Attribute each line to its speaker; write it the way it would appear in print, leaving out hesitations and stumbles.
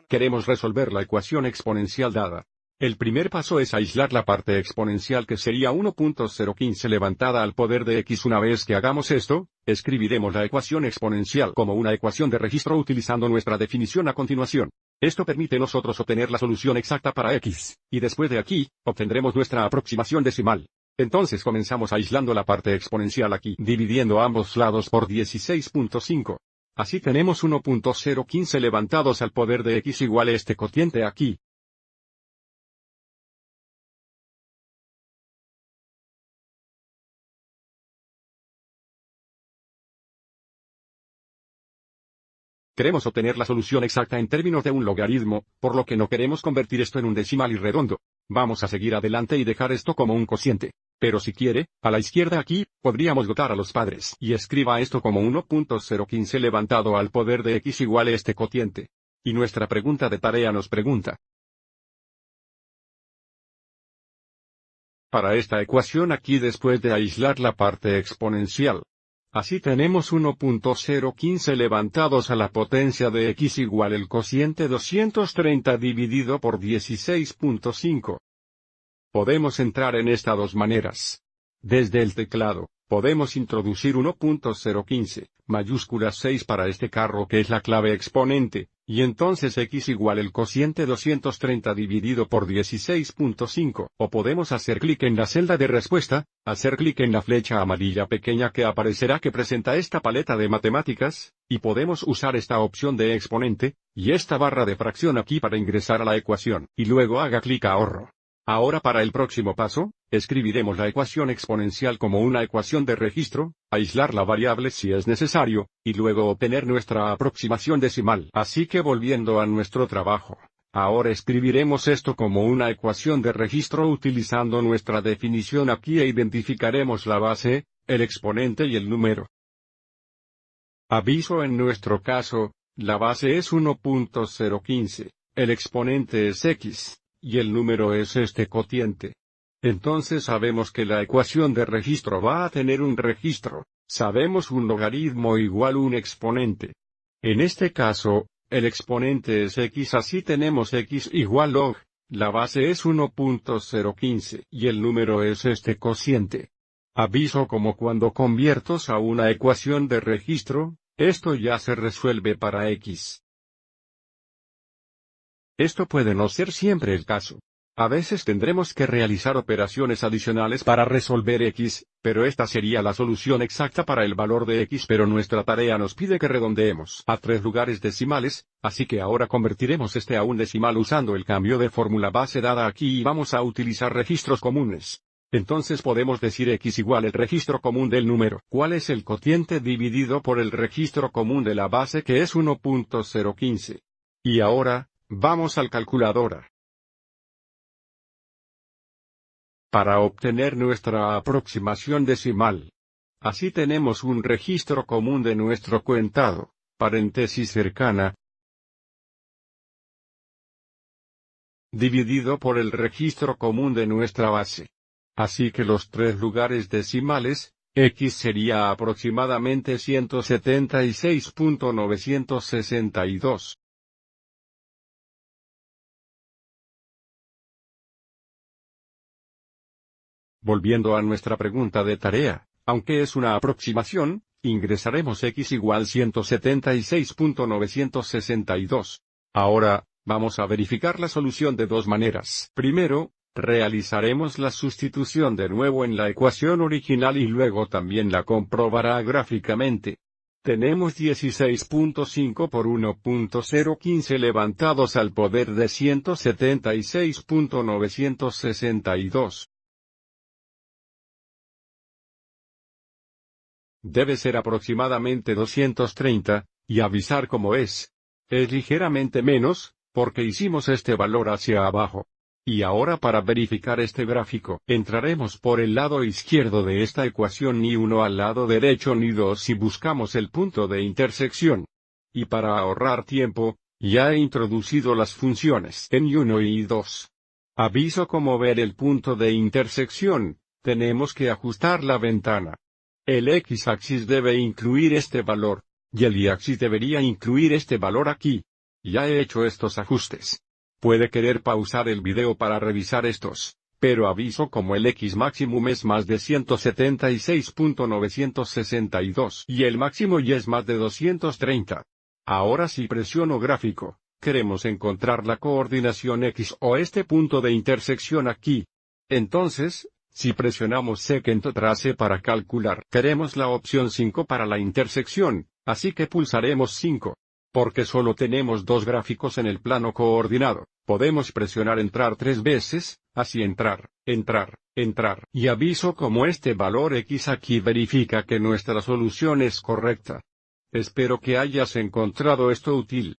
Speaker 1: Queremos resolver la ecuación exponencial dada. El primer paso es aislar la parte exponencial que sería 1.015 levantada al poder de x. Una vez que hagamos esto, escribiremos la ecuación exponencial como una ecuación de registro utilizando nuestra definición a continuación. Esto permite nosotros obtener la solución exacta para x, y después de aquí, obtendremos nuestra aproximación decimal. Entonces comenzamos aislando la parte exponencial aquí, dividiendo ambos lados por 16.5. Así tenemos 1.015 levantados al poder de x igual a este cociente aquí. Queremos obtener la solución exacta en términos de un logaritmo, por lo que no queremos convertir esto en un decimal irredondo. Vamos a seguir adelante y dejar esto como un cociente. Pero si quiere, a la izquierda aquí, podríamos dotar a los padres y escriba esto como 1.015 levantado al poder de x igual a este cociente. Y nuestra pregunta de tarea nos pregunta. Para esta ecuación aquí después de aislar la parte exponencial. Así tenemos 1.015 levantados a la potencia de x igual el cociente 230 dividido por 16.5. Podemos entrar en estas dos maneras. Desde el teclado, podemos introducir 1.015, mayúscula 6 para este carro que es la clave exponente, y entonces x igual el cociente 230 dividido por 16.5. O podemos hacer clic en la celda de respuesta, hacer clic en la flecha amarilla pequeña que aparecerá que presenta esta paleta de matemáticas, y podemos usar esta opción de exponente, y esta barra de fracción aquí para ingresar a la ecuación, y luego haga clic a ahorro. Ahora para el próximo paso, escribiremos la ecuación exponencial como una ecuación de registro, aislar la variable si es necesario, y luego obtener nuestra aproximación decimal. Así que volviendo a nuestro trabajo, ahora escribiremos esto como una ecuación de registro utilizando nuestra definición aquí e identificaremos la base, el exponente y el número. Aviso en nuestro caso, la base es 1.015, el exponente es x. Y el número es este cociente. Entonces sabemos que la ecuación de registro va a tener un registro, sabemos un logaritmo igual un exponente. En este caso, el exponente es x, así tenemos x igual log, la base es 1.015 y el número es este cociente. Aviso como cuando conviertos a una ecuación de registro, esto ya se resuelve para x. Esto puede no ser siempre el caso. A veces tendremos que realizar operaciones adicionales para resolver x, pero esta sería la solución exacta para el valor de x. Pero nuestra tarea nos pide que redondeemos a 3 lugares decimales, así que ahora convertiremos este a un decimal usando el cambio de fórmula base dada aquí y vamos a utilizar registros comunes. Entonces podemos decir x igual el registro común del número. ¿Cuál es el cociente dividido por el registro común de la base que es 1.015? Y ahora, vamos al calculadora. Para obtener nuestra aproximación decimal. Así tenemos un registro común de nuestro cuentado, paréntesis cercana, dividido por el registro común de nuestra base. Así que los 3 lugares decimales, x sería aproximadamente 176.962. Volviendo a nuestra pregunta de tarea, aunque es una aproximación, ingresaremos x igual 176.962. Ahora, vamos a verificar la solución de dos maneras. Primero, realizaremos la sustitución de nuevo en la ecuación original y luego también la comprobará gráficamente. Tenemos 16.5 por 1.015 levantados al poder de 176.962. Debe ser aproximadamente 230, y avisar cómo es. Es ligeramente menos, porque hicimos este valor hacia abajo. Y ahora para verificar este gráfico, entraremos por el lado izquierdo de esta ecuación ni 1 al lado derecho ni 2 si buscamos el punto de intersección. Y para ahorrar tiempo, ya he introducido las funciones en y1 y 2. Aviso cómo ver el punto de intersección, tenemos que ajustar la ventana. El x-axis debe incluir este valor, y el y-axis debería incluir este valor aquí. Ya he hecho estos ajustes. Puede querer pausar el video para revisar estos, pero aviso como el X máximo es más de 176.962 y el máximo Y es más de 230. Ahora si presiono gráfico, queremos encontrar la coordinación X o este punto de intersección aquí. Entonces, si presionamos Secant Trace para calcular, queremos la opción 5 para la intersección, así que pulsaremos 5. Porque solo tenemos dos gráficos en el plano coordinado, podemos presionar entrar 3 veces, así entrar, entrar, entrar. Y aviso como este valor X aquí verifica que nuestra solución es correcta. Espero que hayas encontrado esto útil.